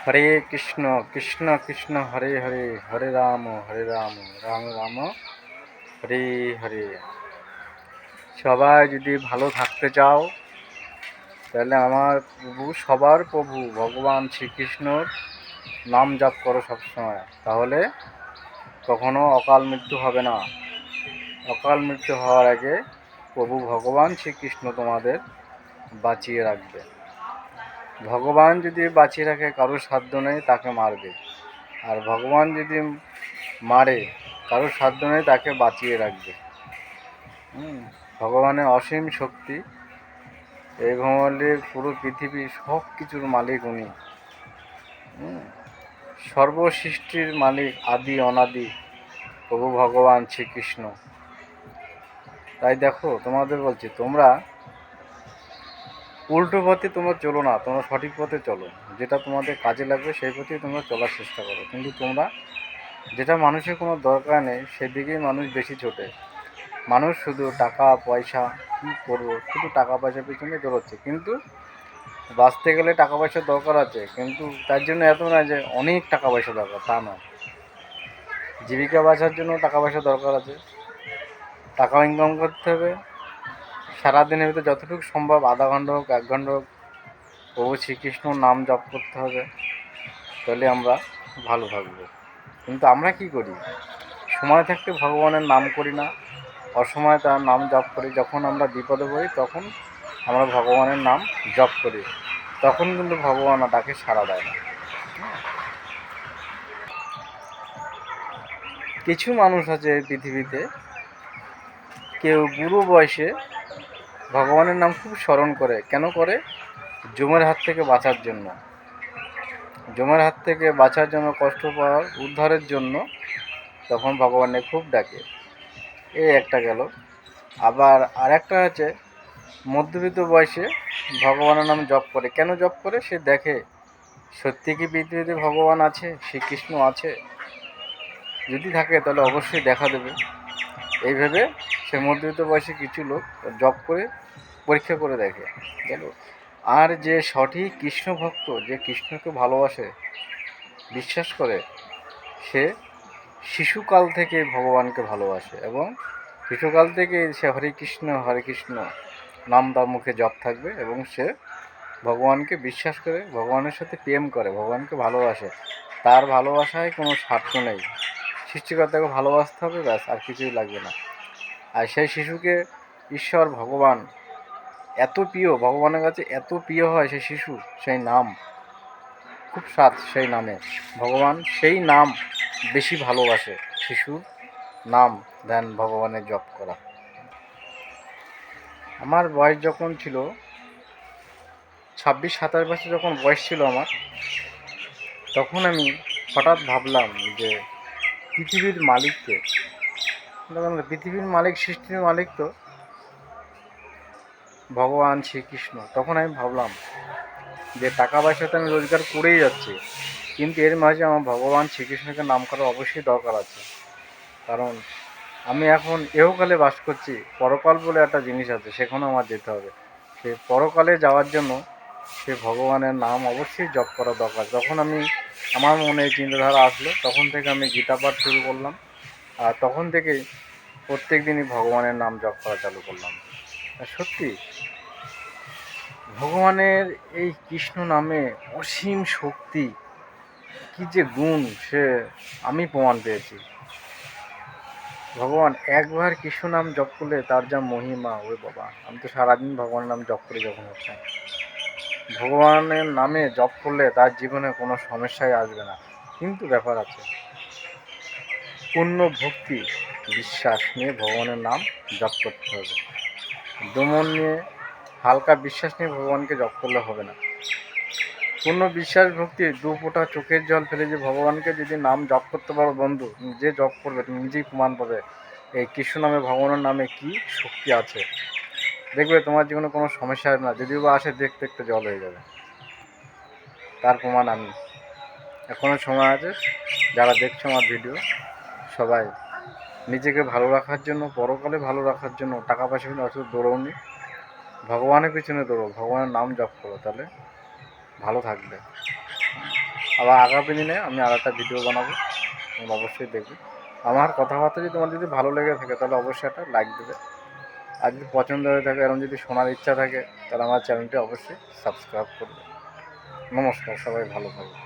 হরে কৃষ্ণ কৃষ্ণ কৃষ্ণ হরে হরে, হরে রাম রাম রাম হরে হরে। সবাই যদি ভালো থাকতে চাও তাহলে আমার প্রভু, সবার প্রভু ভগবান শ্রীকৃষ্ণর নাম জপ করো সবসময়, তাহলে কখনো অকাল মৃত্যু হবে না। অকাল মৃত্যু হওয়ার আগে প্রভু ভগবান শ্রীকৃষ্ণ তোমাদের বাঁচিয়ে রাখবে। ভগবান যদি বাঁচিয়ে রাখে, কারোর সাধ্য নেই তাকে মারবে, আর ভগবান যদি মারে, কারোর সাধ্য নেই তাকে বাঁচিয়ে রাখবে। ভগবানের অসীম শক্তি, এই ব্রহ্মাণ্ডের পুরো পৃথিবী সব কিছুর মালিক উনি। সর্বসৃষ্টির মালিক আদি অনাদি প্রভু ভগবান শ্রীকৃষ্ণ। তাই দেখো, তোমাদের বলছি, তোমরা উল্টো পথে তোমরা চলো না, তোমরা সঠিক পথে চলো। যেটা তোমাদের কাজে লাগবে সেই পথেই তোমরা চলার চেষ্টা করো। কিন্তু তোমরা যেটা মানুষের কোনো দরকার নেই সেদিকেই মানুষ বেশি ছোটে। মানুষ শুধু টাকা পয়সা, কী করবো, শুধু টাকা পয়সার পিছনে দৌড়চ্ছে। কিন্তু বাঁচতে গেলে টাকা পয়সার দরকার আছে, কিন্তু তার জন্য এত নয় যে অনেক টাকা পয়সা দরকার, তা নয়। জীবিকা বাঁচার জন্য টাকা পয়সা দরকার আছে, টাকা ইনকাম করতে হবে। সারাদিনের ভিতরে যতটুকু সম্ভব, আধা ঘন্টা হোক 1 ঘন্টা হোক, প্রভু শ্রীকৃষ্ণর নাম জপ করতে হবে, তাহলে আমরা ভালো থাকবো। কিন্তু আমরা কি করি, সময় থাকতে ভগবানের নাম করি না, অসময়ে তার নাম জপ করি। যখন আমরা বিপদে পড়ি তখন আমরা ভগবানের নাম জপ করি, তখন কিন্তু ভগবান ডাকে সাড়া দেয় না। কিছু মানুষ আছে এই পৃথিবীতে, কেউ বুড়ো বয়সে ভগবানের নাম খুব স্মরণ করে। কেন করে? যমের হাত থেকে বাঁচার জন্য। যমের হাত থেকে বাঁচার জন্য, কষ্ট পাওয়ার উদ্ধারের জন্য তখন ভগবানের খুব ডাকে। এই একটা গেল। আবার আরেকটা আছে, মধ্যবিত্ত বয়সে ভগবানের নাম জপ করে। কেন জপ করে? সে দেখে সত্যি কি পৃথিবীতে ভগবান আছে, শ্রীকৃষ্ণ আছে। যদি থাকে তাহলে অবশ্যই দেখা দেবে। এই ভেবে সে মধ্যবিত্ত বয়সে কিছু লোক জপ করে পরীক্ষা করে দেখে, গেল। আর যে সঠিক কৃষ্ণ ভক্ত, যে কৃষ্ণকে ভালোবাসে, বিশ্বাস করে, সে শিশুকাল থেকে ভগবানকে ভালোবাসে, এবং শিশুকাল থেকে সে হরে কৃষ্ণ নাম তার মুখে জপ থাকবে, এবং সে ভগবানকে বিশ্বাস করে, ভগবানের সাথে প্রেম করে, ভগবানকে ভালোবাসে। তার ভালোবাসায় কোনো স্বার্থ নেই, সৃষ্টিকর্তাকে ভালোবাসতে হবে, ব্যাস, আর কিছুই লাগবে না। আর সেই শিশুকে ঈশ্বর ভগবান এত প্রিয়, ভগবানের কাছে এত প্রিয় হয় সেই শিশু, সেই নাম খুব স্বাদ, সেই নামে ভগবান সেই নাম বেশি ভালোবাসে, শিশুর নাম ধ্যান ভগবানের জপ করা। আমার বয়স যখন ছিল 26-27 বছর, যখন বয়স ছিল আমার, তখন আমি হঠাৎ ভাবলাম যে পৃথিবীর মালিককে, পৃথিবীর মালিক, সৃষ্টির মালিক তো ভগবান শ্রীকৃষ্ণ। তখন আমি ভাবলাম যে টাকা পয়সা তো আমি রোজগার করেই যাচ্ছি, কিন্তু এর মাঝে আমার ভগবান শ্রীকৃষ্ণকে নাম করা অবশ্যই দরকার আছে। কারণ আমি এখন এহকালে বাস করছি, পরকাল বলে একটা জিনিস আছে, সেখানেও আমার যেতে হবে। সেই পরকালে যাওয়ার জন্য সে ভগবানের নাম অবশ্যই জপ করা দরকার। যখন আমার মনে এই চিন্তাধারা আসলো, তখন থেকে আমি গীতা পাঠ শুরু করলাম, আর তখন থেকেই প্রত্যেক দিনই ভগবানের নাম জপ করা চালু করলাম। সত্যি ভগবানের এই কৃষ্ণ নামে অসীম শক্তি, কী যে গুণ, সে আমি প্রমাণ পেয়েছি। ভগবান একবার কৃষ্ণ নাম জপ করলে তার যা মহিমা, ওই বাবা, আমি তো সারাদিন ভগবানের নাম জপ করি। যখন হচ্ছে ভগবানের নামে জপ করলে তার জীবনে কোনো সমস্যাই আসবে না। কিন্তু ব্যাপার আছে, পূর্ণ ভক্তি বিশ্বাস নিয়ে ভগবানের নাম জপ করতে হবে। দমন নিয়ে, হালকা বিশ্বাস নিয়ে ভগবানকে জপ করলে হবে না। পূর্ণ বিশ্বাস ভক্তি, 2 ফোঁটা চোখের জল ফেলে যে ভগবানকে যদি নাম জপ করতে পারো বন্ধু, যে জপ করবে তুমি নিজেই প্রমাণ পাবে এই কৃষ্ণ নামে, ভগবানের নামে কি শক্তি আছে। দেখবে তোমার জীবনে কোনো সমস্যা হবে না, যদিও বা আসে দেখতে একটু জল হয়ে যাবে। তার প্রমাণ আমি। এখনও সময় আছে, যারা দেখছো আমার ভিডিও, সবাই নিজেকে ভালো রাখার জন্য, পরকালে ভালো রাখার জন্য টাকা পয়সা কিন্তু অত দৌড়নি, ভগবানের পিছনে দৌড়ো, ভগবানের নাম জপ করো, তাহলে ভালো থাকবে। আবার আগামী দিনে আমি আর একটা ভিডিও বানাবো, তোমরা অবশ্যই দেখবে। আমার কথাবার্তা যদি তোমার যদি ভালো লেগে থাকে তাহলে অবশ্যই একটা লাইক দেবে, আর যদি পছন্দ হয়ে থাকে, এরকম যদি শোনার ইচ্ছা থাকে তাহলে আমার চ্যানেলটি অবশ্যই সাবস্ক্রাইব করবে। নমস্কার, সবাই ভালো থাকবে।